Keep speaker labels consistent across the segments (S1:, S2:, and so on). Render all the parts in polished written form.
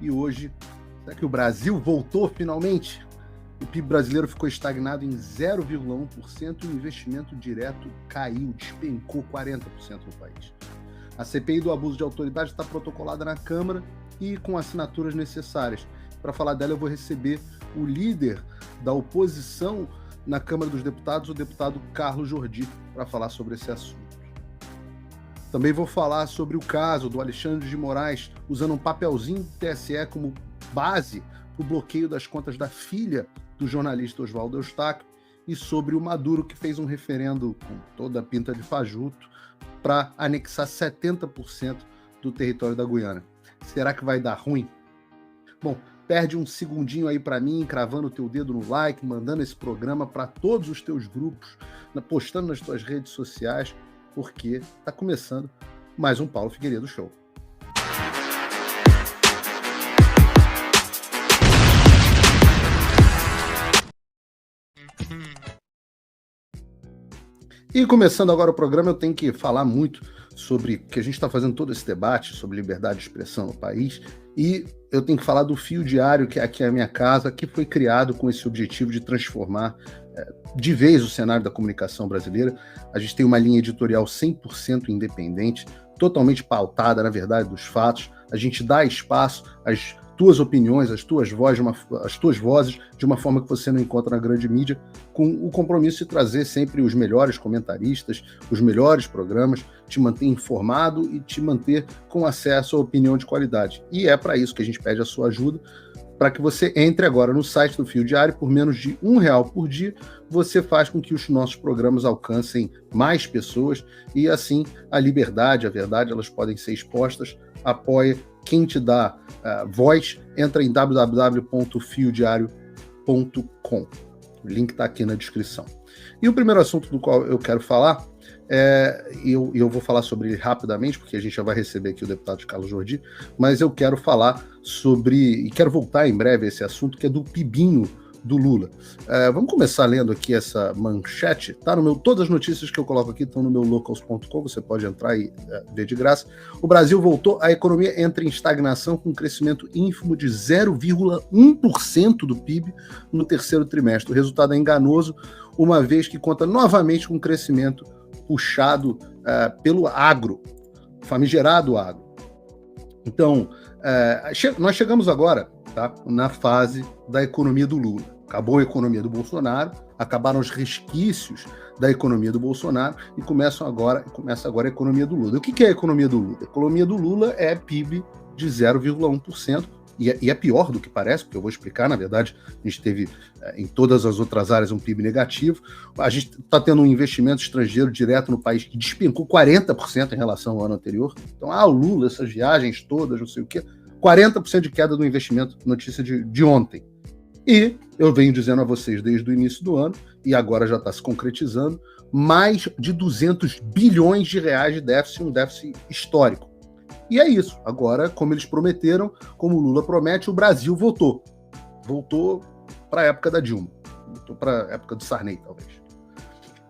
S1: E hoje, será que o Brasil voltou finalmente? O PIB brasileiro ficou estagnado em 0,1% e o investimento direto caiu, despencou 40% no país. A CPI do abuso de autoridade está protocolada na Câmara e com assinaturas necessárias. Para falar dela, eu vou receber o líder da oposição na Câmara dos Deputados, o deputado Carlos Jordi, para falar sobre esse assunto. Também vou falar sobre o caso do Alexandre de Moraes usando um papelzinho do TSE como base para o bloqueio das contas da filha do jornalista Oswaldo Eustáquio e sobre o Maduro, que fez um referendo com toda a pinta de fajuto para anexar 70% do território da Guiana. Será que vai dar ruim? Bom, perde um segundinho aí para mim, cravando o teu dedo no like, mandando esse programa para todos os teus grupos, postando nas tuas redes sociais, porque está começando mais um Paulo Figueiredo Show. E começando agora o programa, eu tenho que falar muito sobre que a gente está fazendo todo esse debate sobre liberdade de expressão no país, e eu tenho que falar do Fio Diário, que é aqui a minha casa, que foi criado com esse objetivo de transformar de vez o cenário da comunicação brasileira. A gente tem uma linha editorial 100% independente, totalmente pautada, na verdade, dos fatos. A gente dá espaço às tuas opiniões, às tuas vozes, de uma forma que você não encontra na grande mídia, com o compromisso de trazer sempre os melhores comentaristas, os melhores programas, te manter informado e te manter com acesso à opinião de qualidade. E é para isso que a gente pede a sua ajuda, para que você entre agora no site do Fio Diário. Por menos de R$1 por dia, você faz com que os nossos programas alcancem mais pessoas e assim a liberdade, a verdade, elas podem ser expostas. Apoia quem te dá voz. Entra em www.fiodiario.com. O link está aqui na descrição. E o primeiro assunto do qual eu quero falar, eu vou falar sobre ele rapidamente, porque a gente já vai receber aqui o deputado Carlos Jordi, mas eu quero falar sobre, e quero voltar em breve a esse assunto, que é do PIBinho do Lula. Vamos começar lendo aqui essa manchete. Tá todas as notícias que eu coloco aqui estão no meu locals.com, você pode entrar e ver de graça. O Brasil voltou, a economia entra em estagnação com um crescimento ínfimo de 0,1% do PIB no terceiro trimestre. O resultado é enganoso, uma vez que conta novamente com um crescimento puxado pelo agro, famigerado agro. Então, nós chegamos agora, tá, na fase da economia do Lula. Acabou a economia do Bolsonaro, acabaram os resquícios da economia do Bolsonaro e começa agora a economia do Lula. O que é a economia do Lula? A economia do Lula é PIB de 0,1%, e é pior do que parece, porque eu vou explicar. Na verdade, a gente teve em todas as outras áreas um PIB negativo. A gente está tendo um investimento estrangeiro direto no país que despencou 40% em relação ao ano anterior. Então, o Lula, essas viagens todas, não sei o quê, 40% de queda do investimento, notícia de ontem. E eu venho dizendo a vocês desde o início do ano, e agora já está se concretizando, mais de 200 bilhões de reais de déficit, um déficit histórico. E é isso. Agora, como eles prometeram, como o Lula promete, o Brasil voltou. Voltou para a época da Dilma. Voltou para a época do Sarney, talvez.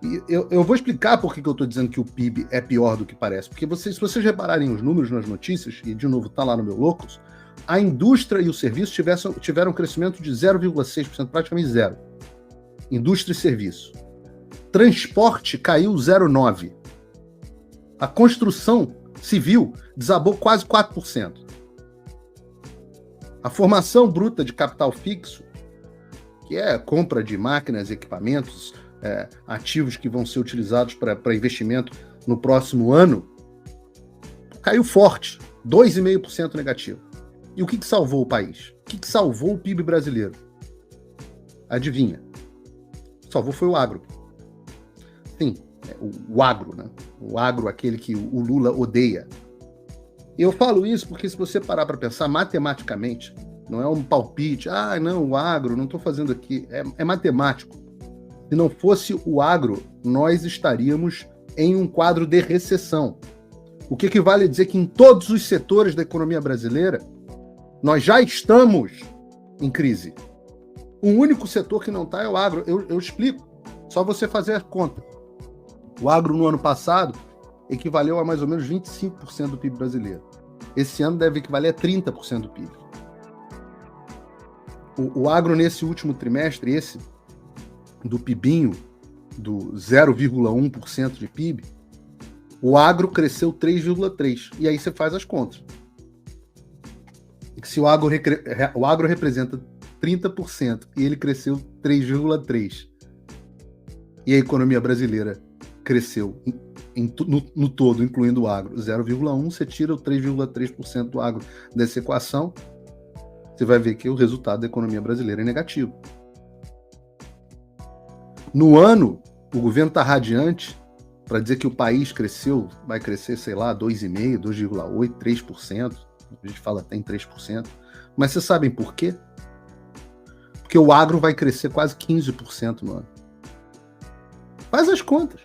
S1: E eu vou explicar por que eu estou dizendo que o PIB é pior do que parece. Porque se vocês repararem os números nas notícias, e de novo está lá no meu Locals, a indústria e o serviço tiveram um crescimento de 0,6%, praticamente zero. Indústria e serviço. Transporte caiu 0,9%. A construção civil desabou quase 4%. A formação bruta de capital fixo, que é a compra de máquinas e equipamentos, ativos que vão ser utilizados para investimento no próximo ano, caiu forte, 2,5% negativo. E o que salvou o país? O que salvou o PIB brasileiro? Adivinha? Salvou foi o agro. Sim, o agro, né? O agro, aquele que o Lula odeia. Eu falo isso porque, se você parar para pensar matematicamente, não é um palpite, não, o agro, não estou fazendo aqui, é matemático. Se não fosse o agro, nós estaríamos em um quadro de recessão. O que equivale a dizer que em todos os setores da economia brasileira, nós já estamos em crise. O único setor que não está é o agro. Eu explico, só você fazer a conta. O agro no ano passado equivaleu a mais ou menos 25% do PIB brasileiro. Esse ano deve equivaler a 30% do PIB. O agro nesse último trimestre, esse do PIBinho, do 0,1% de PIB, o agro cresceu 3,3%. E aí você faz as contas. Se o agro representa 30% e ele cresceu 3,3%, e a economia brasileira cresceu no todo, incluindo o agro, 0,1%, você tira o 3,3% do agro dessa equação, você vai ver que o resultado da economia brasileira é negativo. No ano, o governo está radiante para dizer que o país cresceu, vai crescer, sei lá, 2,5%, 2,8%, 3%, a gente fala até em 3%, mas vocês sabem por quê? Porque o agro vai crescer quase 15% no ano. Faz as contas.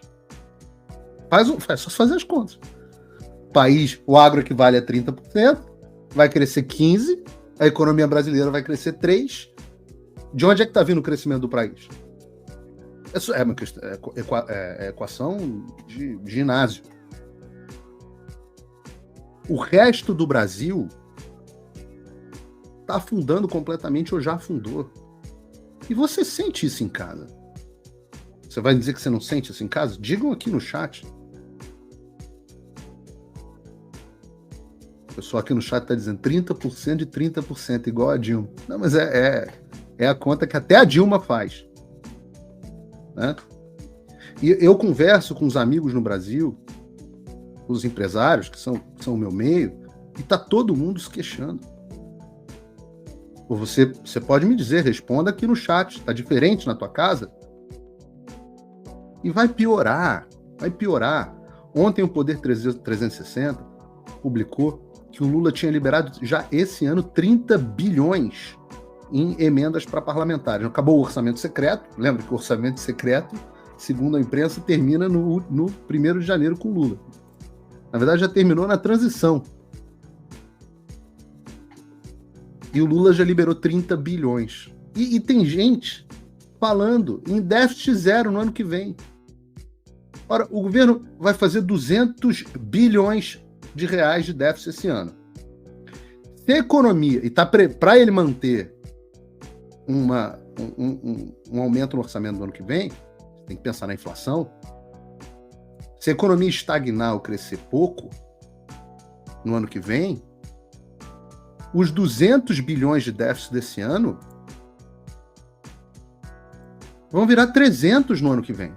S1: É só fazer as contas. O agro equivale a 30%, vai crescer 15%, a economia brasileira vai crescer 3%. De onde é que está vindo o crescimento do país? É uma questão, é equação de ginásio. O resto do Brasil está afundando completamente ou já afundou. E você sente isso em casa? Você vai dizer que você não sente isso em casa? Digam aqui no chat. O pessoal aqui no chat está dizendo 30% de 30%, igual a Dilma. Não, mas é a conta que até a Dilma faz. Né? E eu converso com os amigos no Brasil, os empresários, que são o meu meio, e está todo mundo se queixando. Você pode me dizer, responda aqui no chat, está diferente na tua casa? E vai piorar. Ontem o Poder 360 publicou que o Lula tinha liberado já esse ano 30 bilhões em emendas para parlamentares. Acabou o orçamento secreto, lembra que o orçamento secreto, segundo a imprensa, termina no 1º de janeiro com o Lula. Na verdade, já terminou na transição. E o Lula já liberou 30 bilhões. E tem gente falando em déficit zero no ano que vem. Ora, o governo vai fazer 200 bilhões de reais de déficit esse ano. Se a economia, e para ele manter um aumento no orçamento do ano que vem, tem que pensar na inflação, se a economia estagnar ou crescer pouco no ano que vem, os 200 bilhões de déficit desse ano vão virar 300 no ano que vem.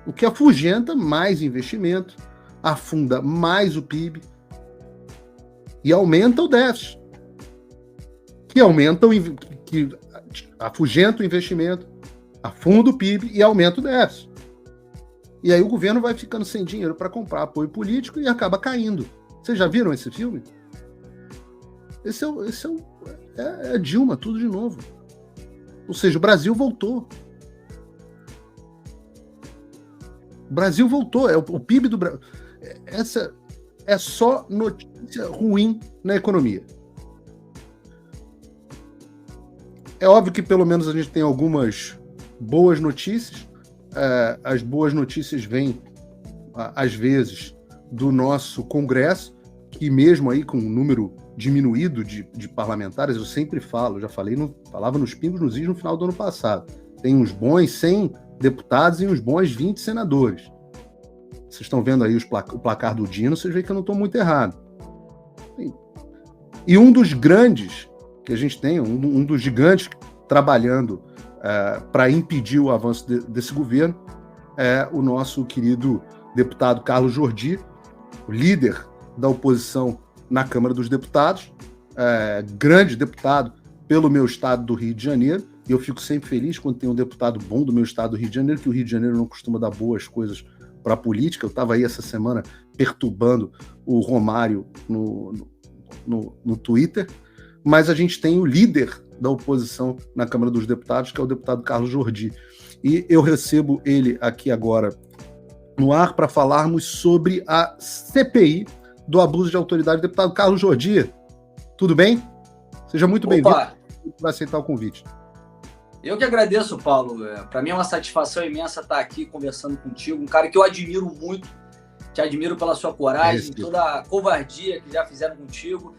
S1: O que afugenta mais investimento, afunda mais o PIB e aumenta o déficit. Que afugenta o investimento, afunda o PIB e aumenta o déficit. E aí o governo vai ficando sem dinheiro para comprar apoio político e acaba caindo. Vocês já viram esse filme? Esse é Dilma, tudo de novo. Ou seja, o Brasil voltou. O Brasil voltou. O PIB do Brasil. Essa é só notícia ruim na economia. É óbvio que pelo menos a gente tem algumas boas notícias. As boas notícias vêm, às vezes, do nosso Congresso, que mesmo aí com um número diminuído de parlamentares, eu sempre falo, já falei, falava nos pingos nos is no final do ano passado. Tem uns bons 100 deputados e uns bons 20 senadores. Vocês estão vendo aí o placar do Dino, vocês veem que eu não estou muito errado. E um dos grandes que a gente tem, um dos gigantes trabalhando para impedir o avanço desse governo é o nosso querido deputado Carlos Jordi, o líder da oposição na Câmara dos Deputados, grande deputado pelo meu estado do Rio de Janeiro, e eu fico sempre feliz quando tem um deputado bom do meu estado do Rio de Janeiro, que o Rio de Janeiro não costuma dar boas coisas para a política. Eu estava aí essa semana perturbando o Romário no Twitter, mas a gente tem o líder da oposição na Câmara dos Deputados, que é o deputado Carlos Jordi. E eu recebo ele aqui agora no ar para falarmos sobre a CPI do abuso de autoridade. Deputado Carlos Jordi, tudo bem? Seja muito bem-vindo por aceitar o convite.
S2: Eu que agradeço, Paulo. Para mim é uma satisfação imensa estar aqui conversando contigo, um cara que eu admiro muito, te admiro pela sua coragem, toda a covardia que já fizeram contigo.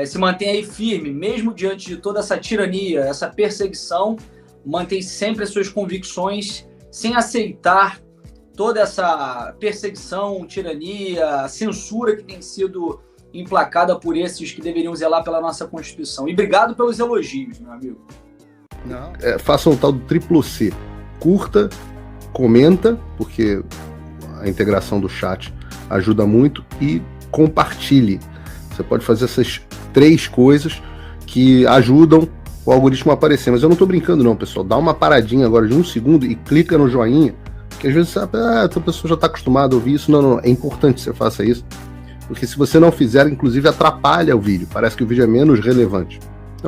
S2: se mantém aí firme, mesmo diante de toda essa tirania, essa perseguição, mantém sempre as suas convicções, sem aceitar toda essa perseguição, tirania, censura que tem sido emplacada por esses que deveriam zelar pela nossa Constituição. E obrigado pelos elogios, meu amigo.
S1: Não. Faça um tal do triplo C. Curta, comenta, porque a integração do chat ajuda muito, e compartilhe. Você pode fazer essas 3 coisas que ajudam o algoritmo a aparecer. Mas eu não tô brincando não, pessoal. Dá uma paradinha agora de 1 segundo e clica no joinha, que às vezes a pessoa já está acostumada a ouvir isso. Não. É importante que você faça isso, porque se você não fizer, inclusive atrapalha o vídeo. Parece que o vídeo é menos relevante.